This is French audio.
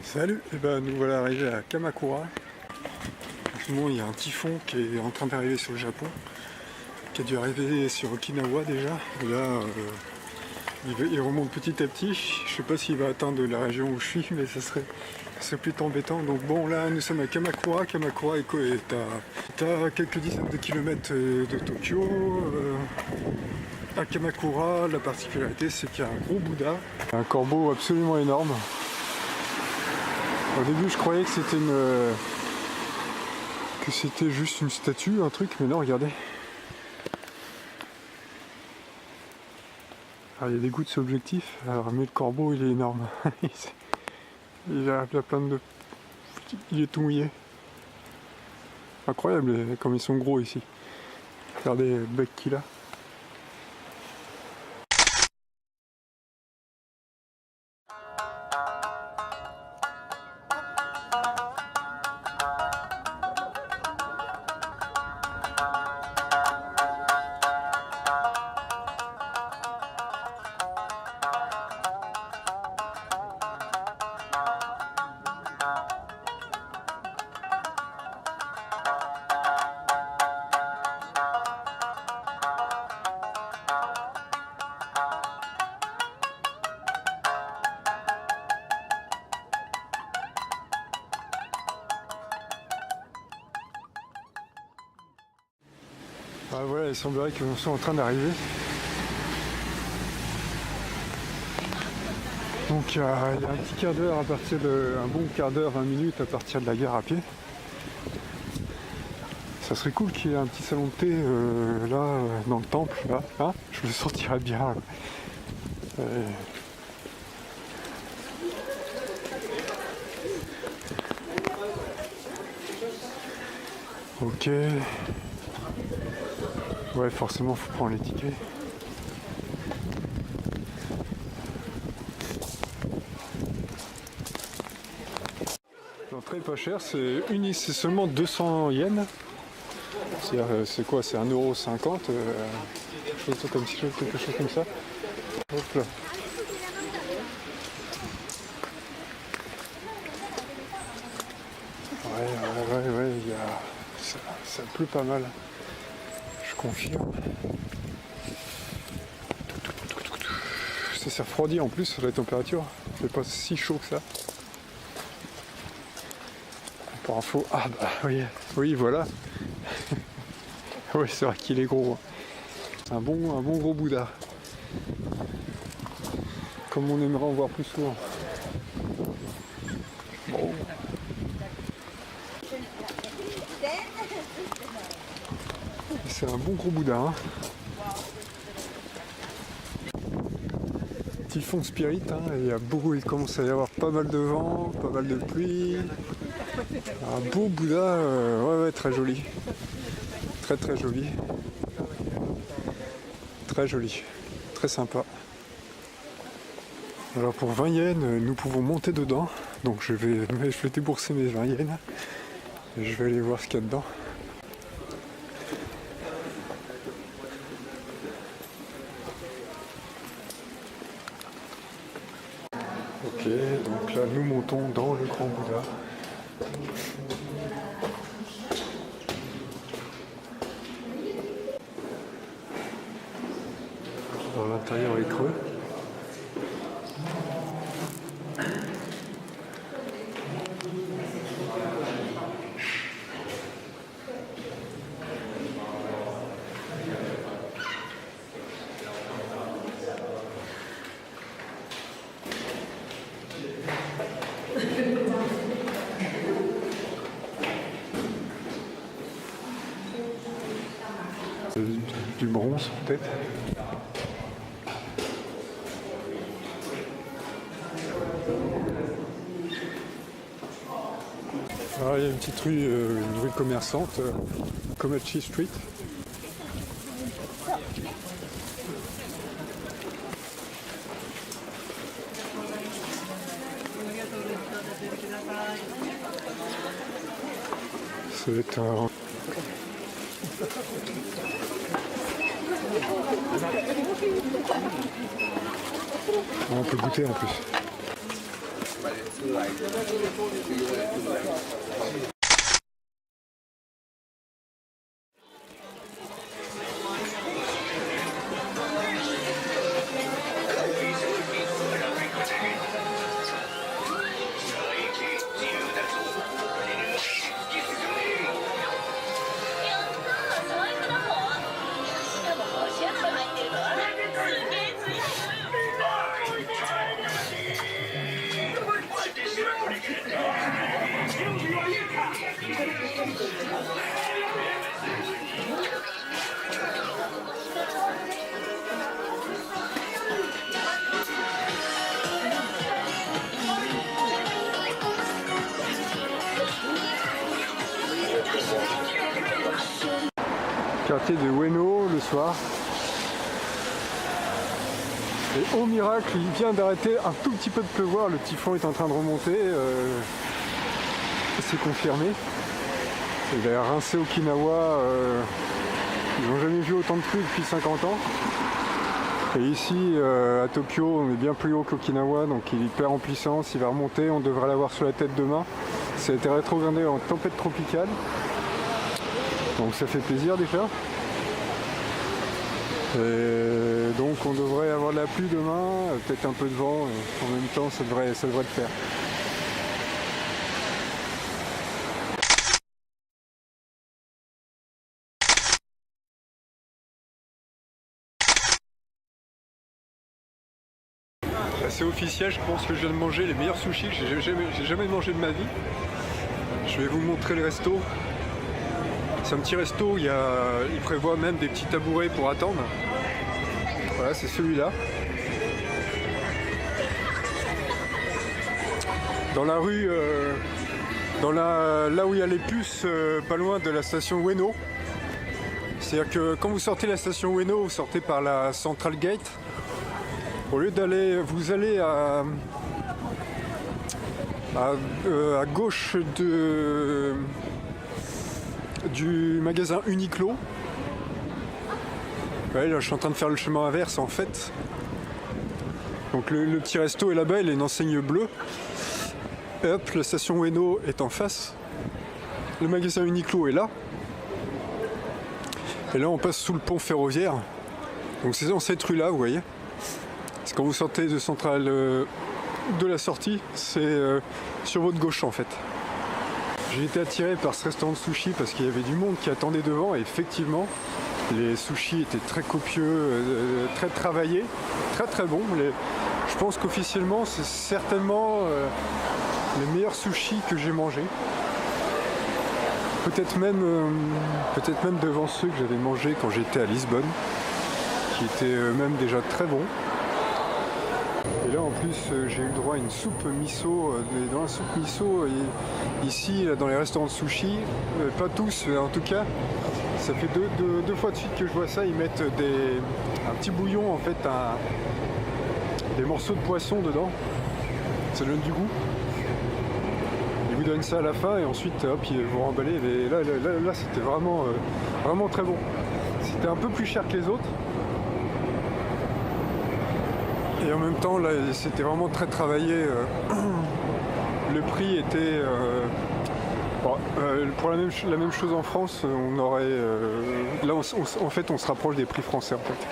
Salut, et ben nous voilà arrivés à Kamakura. En ce moment il y a un typhon qui est en train d'arriver sur le Japon, qui a dû arriver sur Okinawa déjà. Et là il remonte petit à petit. Je sais pas s'il va atteindre la région où je suis, mais ça serait plutôt embêtant. Donc bon, là nous sommes à Kamakura. Kamakura est à quelques dizaines de kilomètres de Tokyo. À Kamakura, la particularité c'est qu'il y a un gros Bouddha, un corbeau absolument énorme. Au début je croyais que c'était juste une statue, un truc, mais non, regardez. Alors, il y a des gouttes sur l'objectif, alors, mais le corbeau il est énorme. Il a plein de... Il est tout mouillé. Incroyable comme ils sont gros ici. Regardez le bec qu'il a. Ah voilà, il semblerait que nous sommes en train d'arriver. Donc il y a un petit quart d'heure un bon quart d'heure, 20 minutes à partir de la gare à pied. Ça serait cool qu'il y ait un petit salon de thé là, dans le temple, là, hein, je le sentirais bien. Ok. Ouais, forcément, faut prendre les tickets. L'entrée est pas chère, c'est seulement 200 yens. C'est quoi? C'est 1,50 €, quelque chose comme ça. Hop là. Ouais, ça pleut pas mal. Je confirme. Ça s'est refroidi en plus sur la température. C'est pas si chaud que ça. Pour info, ah bah oui voilà. Oui, c'est vrai qu'il est gros. Un bon gros Bouddha. Comme on aimerait en voir plus souvent. Bon. C'est un bon gros Bouddha. Hein. Typhon Spirit, hein, il commence à y avoir pas mal de vent, pas mal de pluie. Un beau Bouddha, ouais, très joli. Très joli. Très joli. Très sympa. Alors pour 20 yens, nous pouvons monter dedans. Donc je vais débourser mes 20 yens. Et je vais aller voir ce qu'il y a dedans. Ok, donc là nous montons dans le grand Bouddha. Alors l'intérieur est creux. Du bronze peut-être. Alors, il y a une petite rue, une rue commerçante, Komachi Street. C'est un... On peut goûter en plus. Quartier de Ueno le soir. Et au miracle, il vient d'arrêter un tout petit peu de pleuvoir, le typhon est en train de remonter, c'est confirmé. Il a rincé Okinawa, ils n'ont jamais vu autant de pluie depuis 50 ans. Et ici, à Tokyo, on est bien plus haut qu'Okinawa, donc il perd en puissance, il va remonter, on devrait l'avoir sur la tête demain. Ça a été rétrogradé en tempête tropicale, donc ça fait plaisir déjà. Et donc on devrait avoir de la pluie demain, peut-être un peu de vent, et en même temps ça devrait le faire. C'est officiel, je pense que je viens de manger les meilleurs sushis que j'ai jamais mangé de ma vie. Je vais vous montrer le resto. C'est un petit resto, il prévoit même des petits tabourets pour attendre. Voilà, c'est celui-là. Dans la rue, là où il y a les puces, pas loin de la station Ueno. C'est-à-dire que quand vous sortez de la station Ueno, vous sortez par la Central Gate. Au lieu d'aller, vous allez à gauche du magasin Uniqlo. Ouais, là je suis en train de faire le chemin inverse en fait. Donc le petit resto est là-bas, il a une enseigne bleue. Et hop, la station Ueno est en face. Le magasin Uniqlo est là. Et là on passe sous le pont ferroviaire. Donc c'est dans cette rue-là, vous voyez. Parce que quand vous sortez de Centrale de la sortie, c'est sur votre gauche en fait. J'ai été attiré par ce restaurant de sushi parce qu'il y avait du monde qui attendait devant et effectivement les sushis étaient très copieux, très travaillés, très très bons. Je pense qu'officiellement c'est certainement les meilleurs sushis que j'ai mangés. Peut-être même devant ceux que j'avais mangés quand j'étais à Lisbonne, qui étaient même déjà très bons. Et là en plus j'ai eu le droit à une soupe miso. Dans la soupe miso, ici là, dans les restaurants de sushi, pas tous, mais en tout cas, ça fait deux fois de suite que je vois ça. Ils mettent un petit bouillon en fait, des morceaux de poisson dedans. Ça donne du goût. Ils vous donnent ça à la fin et ensuite hop, ils vous remballez. Et là c'était vraiment très bon. C'était un peu plus cher que les autres. Et en même temps, là, c'était vraiment très travaillé. Le prix était... pour la même chose en France, on aurait... là, en fait, on se rapproche des prix français, en fait.